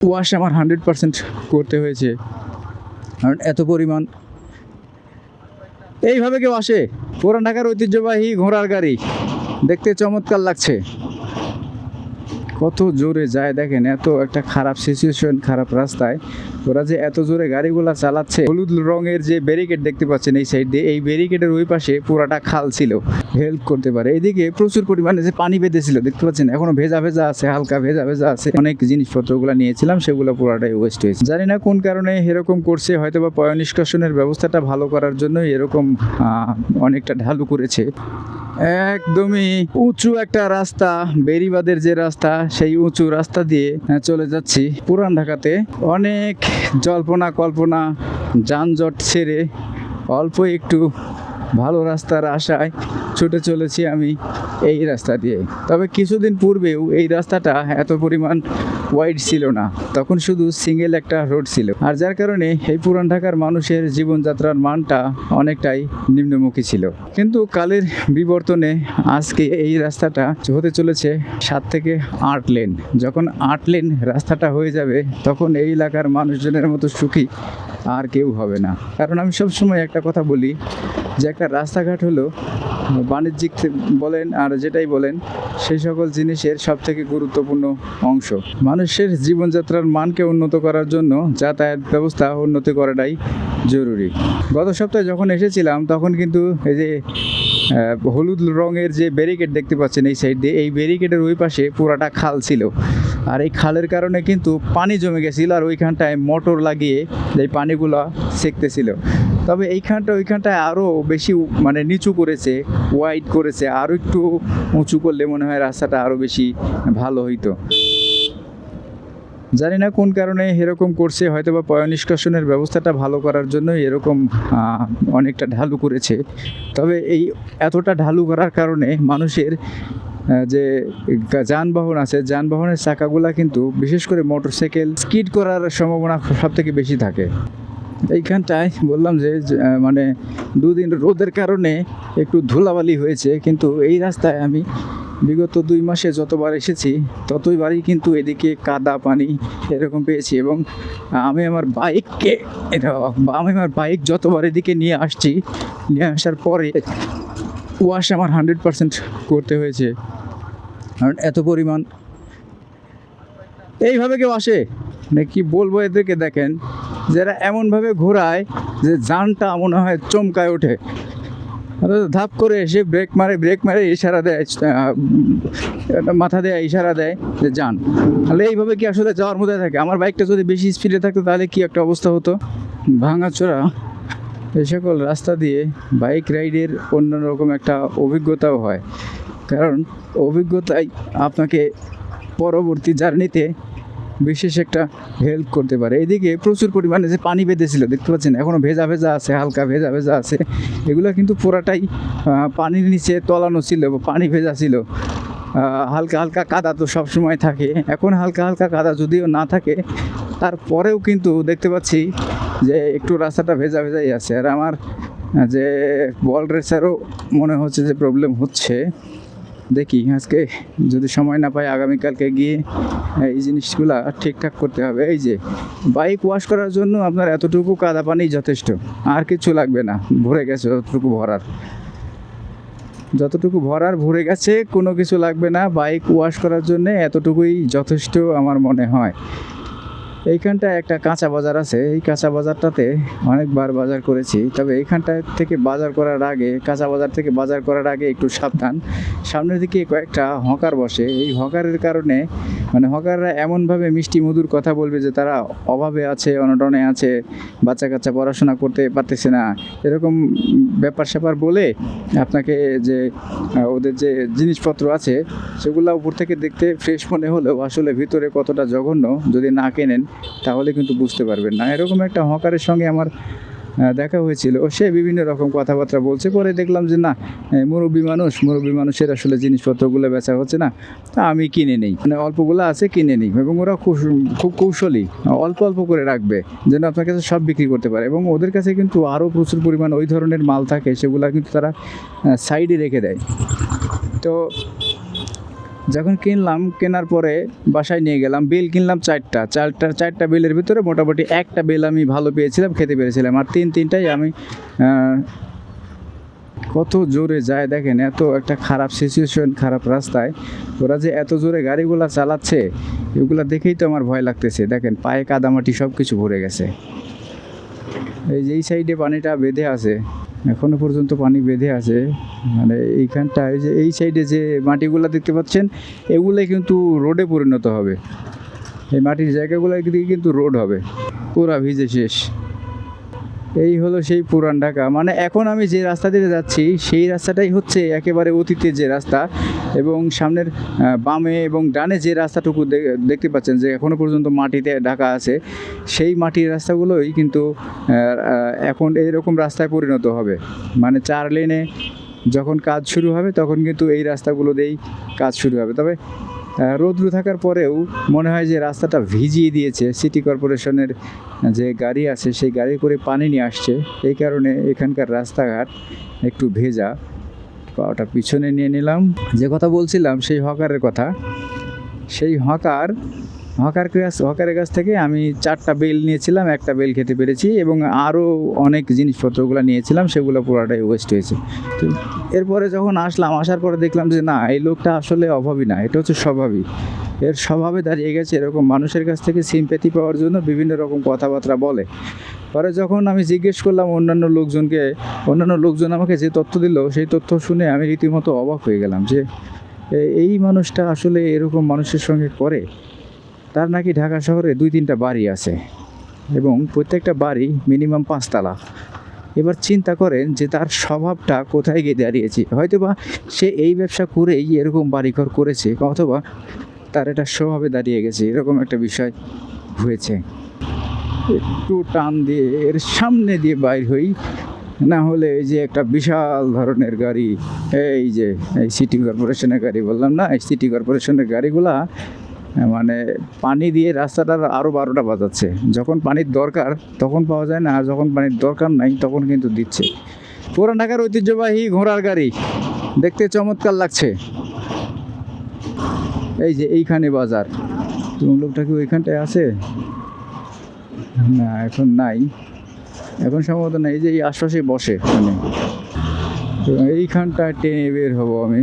Wash আমার 100% করতে হয়েছে, কারণ এত পরিমাণ। এইভাবে কেউ আসে? পুরান ঢাকার ঐতিহ্যবাহী ঘোড়ার গাড়ি দেখতে চমৎকার লাগছে। কত জোরে যায় দেখেন, এত একটা খারাপ সিচুয়েশন, খারাপ রাস্তায় ওরা যে এত জোরে গাড়িগুলা চালাচ্ছে। হলুদ রঙের যে ব্যারিকেড দেখতে পাচ্ছেন এই সাইড দিয়ে, এই ব্যারিকেডের ওই পাশে পুরাটা খাল ছিল, হেল্প করতে পারে। এদিকে প্রচুর পরিমাণে যে পানি বেঁধেছিল দেখতে পাচ্ছেন, এখনো ভেজা ভেজা আছে, হালকা ভেজা ভেজা আছে। অনেক জিনিসপত্রগুলো নিয়েছিলাম, সেগুলো পুরাটাই ওয়েস্ট হয়েছে। জানি না কোন কারণে এরকম করছে, হয়তো বা পয় নিষ্কাশনের ব্যবস্থাটা ভালো করার জন্য এরকম অনেকটা ঢালু করেছে। একদমই উঁচু একটা রাস্তা, বেরিবাদের যে রাস্তা, সেই উঁচু রাস্তা দিয়ে চলে যাচ্ছি পুরান ঢাকাতে। অনেক জল্পনা কল্পনা, যানজট ছেড়ে অল্প একটু ভালো রাস্তার আশায় ছুটে চলেছি আমি এই রাস্তা দিয়ে। তবে কিছুদিন পূর্বেও এই রাস্তাটা এত পরিমাণ ওয়াইড ছিল না, তখন শুধু সিঙ্গেল একটা রোড ছিল, আর যার কারণে এই পুরান ঢাকার মানুষের জীবনযাত্রার মানটা অনেকটাই নিম্নমুখী ছিল। কিন্তু কালের বিবর্তনে আজকে এই রাস্তাটা হতে চলেছে 7 থেকে 8 লেন। যখন 8 লেন রাস্তাটা হয়ে যাবে, তখন এই এলাকার মানুষজনের মতো সুখী আর কেউ হবে না। কারণ আমি সবসময় একটা কথা বলি যে একটা রাস্তাঘাট হলো বাণিজ্যিক বলেন আর যেটাই বলেন, সেই সকল জিনিসের সবথেকে গুরুত্বপূর্ণ অংশ। মানুষের জীবনযাত্রার মানকে উন্নত করার জন্য যাতায়াত ব্যবস্থা উন্নতি করাটাই জরুরি। গত সপ্তাহে যখন এসেছিলাম তখন কিন্তু এই যে হলুদ রঙের যে ব্যারিকেড দেখতে পাচ্ছেন এই সাইড দিয়ে, এই ব্যারিকেডের ওই পাশে পুরাটা খাল ছিল, আর এই খালের কারণে কিন্তু পানি জমে গেছিলো, আর ওইখানটায় মোটর লাগিয়ে এই পানিগুলো সেঁকতেছিল। তবে ওইখানটায় আরও বেশি মানে নিচু করেছে, ওয়াইড করেছে, আরও একটু উঁচু করলে মনে হয় রাস্তাটা আরও বেশি ভালো হইতো। জানি না কোন কারণে এরকম করছে, হয়তো বা পয় নিষ্কাশনের ব্যবস্থাটা ভালো করার জন্য এরকম অনেকটা ঢালু করেছে। তবে এই এতটা ঢালু করার কারণে মানুষের যে যানবাহন আছে, যানবাহনের চাকাগুলা কিন্তু বিশেষ করে মোটরসাইকেল স্কিড করার সম্ভাবনা সবথেকে বেশি থাকে। এইখানটায় বললাম যে মানে দুদিন রোদের কারণে একটু ধুলাবালি হয়েছে, কিন্তু এই রাস্তায় আমি বিগত 2 মাসে যতবার এসেছি ততইবারই কিন্তু এদিকে কাদা পানি এরকম পেয়েছি। এবং আমি আমার বাইক যতবার এদিকে নিয়ে আসার পরে ওয়াশ আমার 100% করতে হয়েছে, কারণ এত পরিমাণ। এইভাবে কেউ আসে? মানে কি বলবো এদেরকে, দেখেন যারা এমনভাবে ঘোরায় যে জানটা মনে হয় চমকায় ওঠে। ধাপ করে এসে ব্রেক মারে ইশারা দেয়, মাথা দেয় ইশারা দেয় যে যান। তাহলে এইভাবে কি আসলে যাওয়ার মধ্যে থাকে? আমার বাইকটা যদি বেশি স্পিডে থাকতো তাহলে কি একটা অবস্থা হতো। ভাঙাচোরা এই সকল রাস্তা দিয়ে বাইক রাইডের অন্যরকম একটা অভিজ্ঞতাও হয়, কারণ অভিজ্ঞতাই আপনাকে পরবর্তী জার্নিতে বিশেষ একটা হেল্প করতে পারে। এদিকে প্রচুর পরিমাণে যে পানি বেঁধেছিল দেখতে পাচ্ছেন, এখনও ভেজা ভেজা আছে, হালকা ভেজা ভেজা আছে। এগুলো কিন্তু পুরাটাই পানির নিচে তলানো ছিল, পানি ভেজা ছিল। হালকা হালকা কাদা তো সবসময় থাকে, এখন হালকা হালকা কাদা যদিও না থাকে, তারপরেও কিন্তু দেখতে পাচ্ছি যে একটু রাস্তাটা ভেজা ভেজাই আছে। আর আমার যে বল রেসারও মনে হচ্ছে যে প্রবলেম হচ্ছে। দেখি আজকে যদি সময় না পাই, আগামীকালকে গিয়ে এই জিনিসগুলো ঠিকঠাক করতে হবে। এই যে বাইক ওয়াশ করার জন্য আপনার এতটুকু কাদা পানি যথেষ্ট, আর কিছু লাগবে না। ভরে গেছে যতটুকু ভরার ভরে গেছে, কোনো কিছু লাগবে না। বাইক ওয়াশ করার জন্য এতটুকুই যথেষ্ট আমার মনে হয়। এইখানটায় একটা কাঁচা বাজার আছে, এই কাঁচা বাজারটাতে অনেকবার বাজার করেছি। তবে এইখানটা থেকে কাঁচা বাজার থেকে বাজার করার আগে একটু সাবধান। সামনের দিকে কয়েকটা হকার বসে, এই হকারের কারণে মানে হকাররা এমনভাবে মিষ্টি মধুর কথা বলবে যে তারা অভাবে আছে, অনটনে আছে, বাচ্চা কাচ্চা পড়াশোনা করতে পারতেছে না, এরকম ব্যাপার স্যাপার বলে আপনাকে যে ওদের যে জিনিসপত্র আছে সেগুলো উপর থেকে দেখতে ফ্রেশ মনে হলেও আসলে ভিতরে কতটা জঘন্য যদি না কেনেন তাহলে কিন্তু বুঝতে পারবেন না। এরকম একটা হকারের সঙ্গে আমার দেখা হয়েছিল, সে বিভিন্ন রকম কথাবার্তা বলছে। পরে দেখলাম যে না, মুরব্বী মানুষের আসলে জিনিসপত্রগুলো বেচা হচ্ছে না, তা আমি কিনে নেই, মানে অল্পগুলো আছে কিনে নিই। এবং ওরা খুব কৌশলী, অল্প অল্প করে রাখবে যেন আপনার কাছে সব বিক্রি করতে পারে। এবং ওদের কাছে কিন্তু আরও প্রচুর পরিমাণ ওই ধরনের মাল থাকে, সেগুলো কিন্তু তারা সাইডে রেখে দেয়। তো যখন কিনলাম, কেনার পরে বাসায় নিয়ে গেলাম, বেল কিনলাম চারটা বেলের ভিতরে মোটামুটি একটা বেল আমি ভালো পেয়েছিলাম, খেতে পেরেছিলাম, আর তিনটাই আমি কত জোরে যায় দেখেন, এত একটা খারাপ সিচুয়েশন, খারাপ রাস্তায় ওরা যে এত জোরে গাড়িগুলো চালাচ্ছে, এগুলো দেখেই তো আমার ভয় লাগতেছে। দেখেন পায়ে কাদামাটি সব কিছু ভরে গেছে। এই যে এই সাইডে পানিটা বেঁধে আছে, এখনো পর্যন্ত পানি বেঁধে আছে, মানে এইখানটায় যে এই সাইডে যে মাটিগুলো দেখতে পাচ্ছেন, এগুলোই কিন্তু রোডে পরিণত হবে। এই মাটির জায়গাগুলো দিকে কিন্তু রোড হবে। পুরা ভিজে শেষ। এই হলো সেই পুরান ঢাকা। মানে এখন আমি যে রাস্তা দিয়ে যাচ্ছি সেই রাস্তাটাই হচ্ছে একেবারে অতীতের যে রাস্তা, এবং সামনের বামে এবং ডানে যে রাস্তাটুকু দেখতে পাচ্ছেন যে এখনও পর্যন্ত মাটিতে ঢাকা আছে, সেই মাটির রাস্তাগুলোই কিন্তু এখন এইরকম রাস্তায় পরিণত হবে। মানে 4 লেনে যখন কাজ শুরু হবে তখন কিন্তু এই রাস্তাগুলো দিয়েই কাজ শুরু হবে। তবে রৌদ্র থাকার পরেও মনে হয় যে রাস্তাটা ভিজিয়ে দিয়েছে, সিটি কর্পোরেশনের যে গাড়ি আছে সেই গাড়ি করে পানি নিয়ে আসছে, এই কারণে এখানকার রাস্তাঘাট একটু ভেজা। পাওয়াটা পিছনে নিয়ে নিলাম। যে কথা বলছিলাম সেই হকারের কথা, সেই হকারের কাছ থেকে আমি 4টা বেল নিয়েছিলাম, একটা বেল খেতে পেরেছি, এবং আরও অনেক জিনিসপত্রগুলো নিয়েছিলাম, সেগুলো পুরোটাই ওয়েস্ট হয়েছে। তো এরপরে যখন আসার পরে দেখলাম যে না, এই লোকটা আসলে অভাবী না, এটা হচ্ছে স্বভাবই। এর স্বভাবে দাঁড়িয়ে গেছে এরকম মানুষের কাছ থেকে সিম্প্যাথি পাওয়ার জন্য বিভিন্ন রকম কথাবার্তা বলে। পরে যখন আমি জিজ্ঞেস করলাম অন্যান্য লোকজন আমাকে যে তথ্য দিল, সেই তথ্য শুনে আমি রীতিমতো অবাক হয়ে গেলাম যে এই মানুষটা আসলে এরকম মানুষের সঙ্গে করে। তার নাকি ঢাকা শহরে 2-3টা বাড়ি আছে, এবং প্রত্যেকটা বাড়ি মিনিমাম 5 তলা। এবার চিন্তা করেন যে তার স্বভাবটা কোথায় গিয়ে দাঁড়িয়েছে। হয়তোবা সে এই ব্যবসা করেই এরকম বাড়িঘর করেছে, অথবা তার এটা স্বভাবে দাঁড়িয়ে গেছে, এরকম একটা বিষয় হয়েছে। একটু টান দিয়ে এর সামনে দিয়ে বাইর হই, না হলে এই যে একটা বিশাল ধরনের গাড়ি, এই যে এই সিটি কর্পোরেশনের গাড়ি বললাম না, এই সিটি কর্পোরেশনের গাড়িগুলা মানে পানি দিয়ে রাস্তাটার আরও 12টা বাজাচ্ছে। যখন পানির দরকার তখন পাওয়া যায় না, আর যখন পানির দরকার নাই তখন কিন্তু দিচ্ছে। পুরান ঢাকার ঐতিহ্যবাহী ঘোড়ার গাড়ি, দেখতে চমৎকার লাগছে। এই যে এইখানে বাজার, তুমি লোকটা কি ওইখানটায় আছে? না, এখন নাই, এখন সম্ভবত নাই। এই যে এই আশপাশে বসে, মানে তো এইখানটায় টেনে বের হব আমি।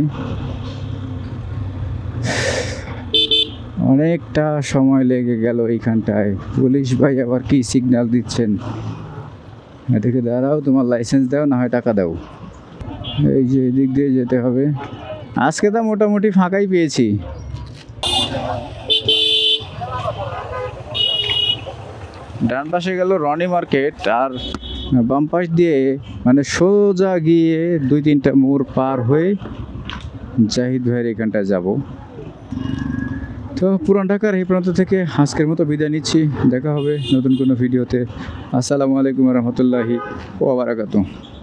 অনেকটা সময় লেগে গেল এইখানটায়। পুলিশ ভাই আবার কি সিগন্যাল দিচ্ছেন, এদিকে দাঁড়াও, তোমার লাইসেন্স দাও, না হয় টাকা দাও। এই যে এদিক দিয়ে যেতে হবে। আজকে তো মোটামুটি ফাঁকাই পেয়েছি। ডান পাশে গেল রনি মার্কেট, আর বাম পাশ দিয়ে মানে সোজা গিয়ে 2-3টা মোড় পার হয়ে জাহিদ ভাইয়ের এখানটায় যাব। তো পুরান ঢাকার এই প্রান্ত থেকে আজকের মতো বিদায় নিচ্ছি। দেখা হবে নতুন কোনো ভিডিওতে। আসসালামু আলাইকুম রহমতুল্লাহি ওয়া বারাকাতুহু।